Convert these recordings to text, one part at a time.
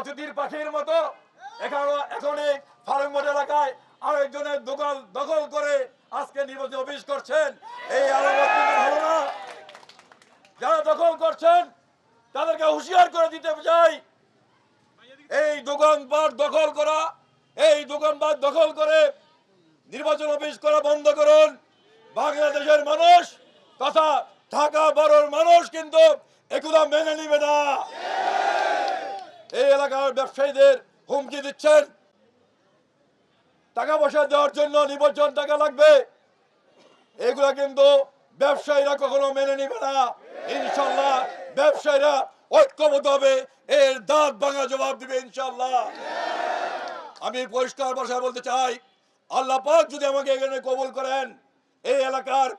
অতিথির পাখির মতো এখন এই ফার্মগেট এলাকায় আরেকজনের দোকান দখল করে আজকে নির্বাচন অফিস করছেন। এই আলামত কিন্তু ভালো না। যারা দখল করছেন তাদেরকে হুঁশিয়ার করে দিতে চাই, এই দোকানপাট দখল করা, এই দোকানপাট দখল করে নির্বাচন অফিস করা বন্ধ করুন। বাংলাদেশের মানুষ তথা ঢাকা বড়র মানুষ কিন্তু এগুলো মেনে নিবে না। এই এলাকার ব্যবসায়ীদের হুমকি দিচ্ছেন, টাকা পয়সা দেওয়ার জন্য নির্বাচন টাকা লাগবে, এগুলা কিন্তু ব্যবসায়ীরা কখনো মেনে নিবে না। ইনশাল্লাহ ব্যবসায়ীরা ঐক্যবদ্ধ হবে, এর দাঁত ভাঙা জবাব দিবে ইনশাল্লাহ। আমি পরিষ্কার ভাষায় বলতে চাই, আল্লাহ পাক যদি আমাকে এখানে কবুল করেন, এই এলাকার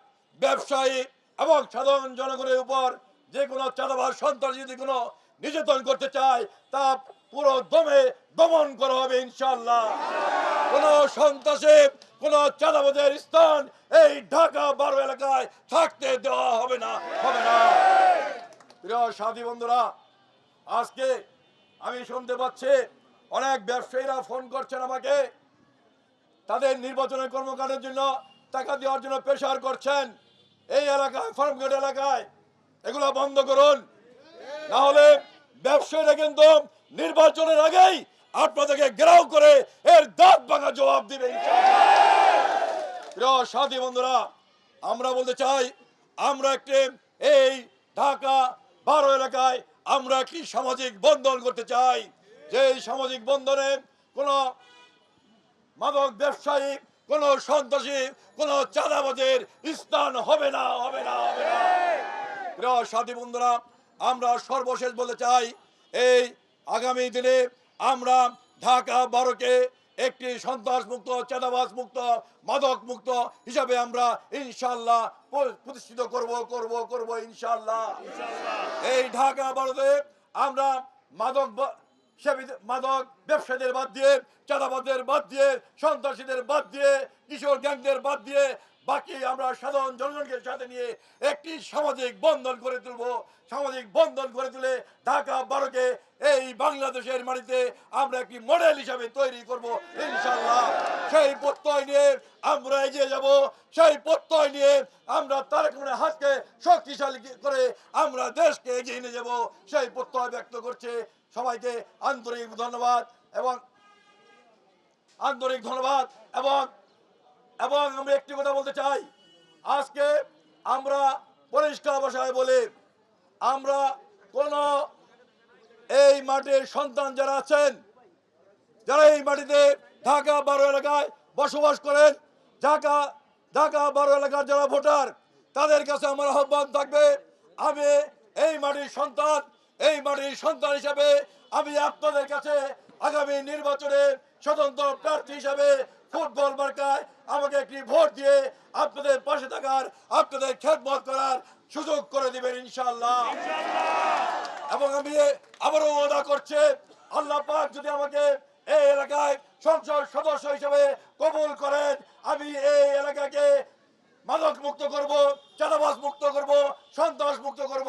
ব্যবসায়ী এবং সাধারণ জনগণের উপর যে কোনো চাঁদাবাজ সন্ত্রাসী যদি কোনো নির্যাতন করতে চায় তা পুরো দমে দমন করা হবে ইনশাল্লাহ। কোন সন্ত্রাসী কোন চাঁদাবাজের স্থান এই ঢাকা 12 এলাকায় থাকতে দেওয়া হবে না, হবে না। প্রিয় সাথী বন্ধুরা, আজকে আমি শুনতে পাচ্ছি অনেক ব্যবসায়ীরা ফোন করছেন আমাকে, তাদের নির্বাচনের কর্মকাণ্ডের জন্য টাকা দেওয়ার জন্য প্রেসার করছেন। এই এলাকায় ফার্মগেট এলাকায় এগুলো বন্ধ করুন, না হলে ব্যবসায়ীরা কিন্তু নির্বাচনের আগেই আপনাদেরকে ঘেরাও করে এর দাঁত ভাঙা জবাব দিবে। প্রিয় সাথী বন্ধুরা, আমরা বলতে চাই, আমরা একটি এই ঢাকা 12 এলাকায় আমরা একটি সামাজিক বন্ধন করতে চাই, যে সামাজিক বন্ধনে কোনো মাদক ব্যবসায়ী, কোন সন্ত্রাসী, কোন চাঁদাবাজের স্থান হবে না, হবে না, হবে না। প্রিয় সাথী বন্ধুরা, আমরা সর্বশেষ বলতে চাই, এই আগামী দিনে আমরা ঢাকা 12কে একটি সন্ত্রাস মুক্ত, চাঁদাবাজ মুক্ত, মাদক মুক্ত হিসাবে আমরা ইনশাল্লাহ প্রতিষ্ঠিত করব ইনশাল্লাহ। এই ঢাকা 12তে আমরা মাদক ব্যবসায়ীদের বাদ দিয়ে, চাঁদাবাজদের বাদ দিয়ে, সন্ত্রাসীদের বাদ দিয়ে, কিশোর গ্যাংদের বাদ দিয়ে বাকি আমরা সাধারণ জনগণকে সাথে নিয়ে একটি সামাজিক বন্ধন করে তুলব। সামাজিক বন্ধন করে তুলে ঢাকা 12কে এই বাংলাদেশের মাটিতে আমরা একটি মডেল হিসাবে তৈরি করব ইনশাআল্লাহ। সেই প্রত্যয় নিয়ে আমরা এগিয়ে যাব, সেই প্রত্যয় নিয়ে আমরা তারেক রহমানের হাতকে শক্তিশালী করে আমরা দেশকে এগিয়ে নিয়ে যাব, সেই প্রত্যয় ব্যক্ত করছে। সবাইকে আন্তরিক ধন্যবাদ এবং এবং আমি একটি কথা বলতে চাই, আজকে আমরা পরিষ্কার ভাষায় বলি, আমরা কোন এই মাটির সন্তান যারা আছেন, যারা এই মাটিতে ঢাকা 12 এলাকায় বসবাস করেন, ঢাকা 12 এলাকার যারা ভোটার, তাদের কাছে আমার আহ্বান থাকবে, আমি এই মাটির সন্তান হিসাবে আমি আপনাদের কাছে আগামী নির্বাচনে স্বতন্ত্র প্রার্থী হিসাবে ফুটবল মার্কায় আমাকে একটি ভোট দিয়ে আপনাদের পাশে থাকার, আপনাদের খেদমত করার সুযোগ করে দিবেন ইনশাআল্লাহ। এবং আমি আবারও ওয়াদা করছি, আল্লাহ পাক যদি আমাকে এই এলাকায় সংসদ সদস্য হিসেবে কবুল করেন, আমি এই এলাকাকে মাদক মুক্ত করব, চাঁদাবাজ মুক্ত করব, সন্ত্রাস মুক্ত করব,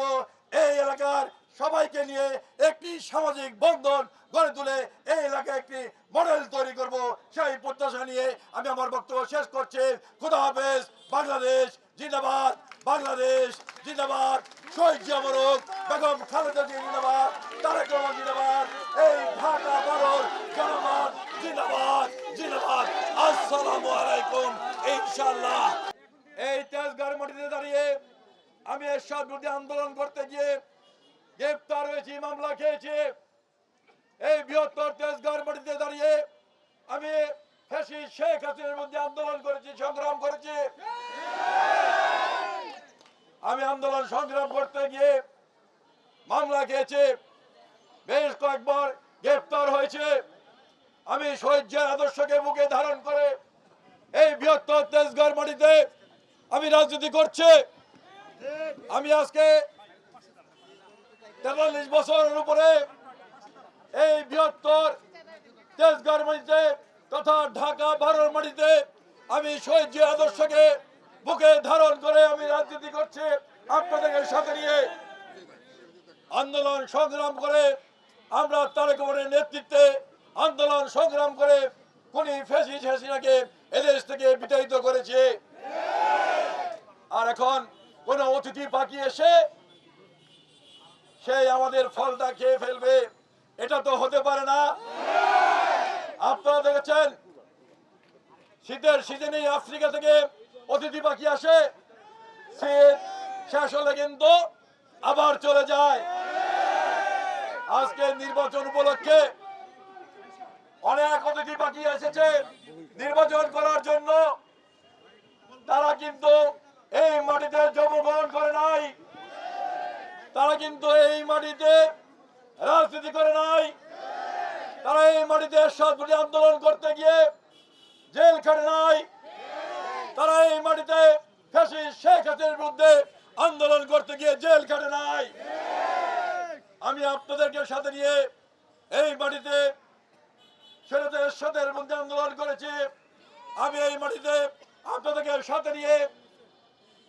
এই এলাকার সবাইকে নিয়ে একটি সামাজিক বন্ধন গড়ে তুলে এই এলাকায় একটি মডেল তৈরি করব, সেই প্রত্যাশা নিয়ে আমি আমার বক্তব্য শেষ করছি। খোদা হাফেজ। বাংলাদেশ জিন্দাবাদ, বাংলাদেশ জিন্দাবাদ, শহীদ জিয়া মরক, বেগম খালেদা জিয়া জিন্দাবাদ, তারেক রহমান জিন্দাবাদ, এই ঢাকা 12 জনগণ জিন্দাবাদ, জিন্দাবাদ। আসসালামু আলাইকুম। ইনশাআল্লাহ এই তেজগাঁর মাটিতে দাঁড়িয়ে আমি এরশাদ বিরোধী আন্দোলন করতে গিয়ে গ্রেফতার হয়েছি, মামলা খেয়েছি। এই বৃহত্তর তেজগাঁর মাটিতে দাঁড়িয়ে আমি ফ্যাসিস্ট শেখ হাসিনার বিরুদ্ধে আন্দোলন করেছি, সংগ্রাম করেছি। আমি আন্দোলন সংগ্রাম করতে গিয়ে মামলা খেয়েছি, বেশ কয়েকবার গ্রেফতার হয়েছে। আমি শহীদ জিয়ার আদর্শকে বুকে ধারণ করে এই বৃহত্তর তেজগাঁর মাটিতে আমি রাজনীতি করছি। আমি আজকে 43 বছরের উপরে এই বৃহত্তর তেজগাঁর মাটিতে তথা ঢাকা 12 মাটিতে আমি শহীদ জিয়ার আদর্শকে বুকে ধারণ করে আমি রাজনীতি করছি। আপনাদের সাথে নিয়ে আন্দোলন সংগ্রাম করে আমরা তারেক রহমানের নেতৃত্বে আন্দোলন সংগ্রাম করে খুনি ফ্যাসিস্ট হাসিনাকে এদেশ থেকে বিতাড়িত করেছে। আর এখন কোন অতিথি পাখি এসে সেই আমাদের ফলটা খেয়ে ফেলবে, এটা তো হতে পারে না। আপনারা দেখেছেন শীতের সিজনে আফ্রিকা থেকে অতিথি পাখি আসে, শীত শেষ হলে কিন্তু আবার চলে যায়। আজকে নির্বাচন উপলক্ষে অনেক অতিথি পাখি এসেছে নির্বাচন করার জন্য। তারা কিন্তু এই মাটিতে জন্মগ্রহণ করে নাই, তারা কিন্তু এই মাটিতে রাজনীতি করে নাই, তারা এই মাটিতে সৎপথে আন্দোলন করতে গিয়ে জেল খাটে নাই, তারা এই মাটিতে ফ্যাসিস্ট শেখ হাসিনার বিরুদ্ধে আন্দোলন করতে গিয়ে জেল খাটে নাই। আমি আপনাদেরকে সাথে নিয়ে এই মাটিতে ছেলেদের সাথে মধ্যে আন্দোলন করেছি। আমি এই মাটিতে আপনাদেরকে সাথে নিয়ে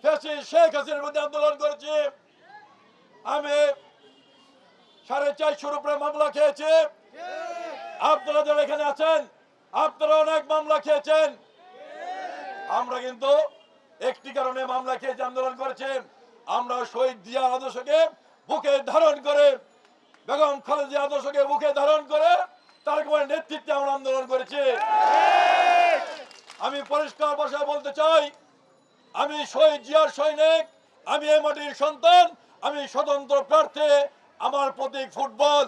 ফ্যাসিস্ট শেখ হাসিনার বিরুদ্ধে আন্দোলন করেছি। আমি 450 উপরে মামলা খেয়েছি। আপনারা যারা এখানে আছেন আপনারা অনেক মামলা খেয়েছেন। আমরা কিন্তু একটি কারণে মামলা খেয়েছি, আন্দোলন করেছি। আমরা শহীদ জিয়া আদর্শকে বুকে ধারণ করে, বেগম খালেদা আদর্শকে বুকে ধারণ করে তারেক রহমানের নেতৃত্বে আমরা আন্দোলন করেছি। আমি পরিষ্কার ভাষায় বলতে চাই, আমি শহীদ জিয়ার সৈনিক, আমি এই মাটির সন্তান, আমি স্বতন্ত্র প্রার্থী, আমার প্রতীক ফুটবল।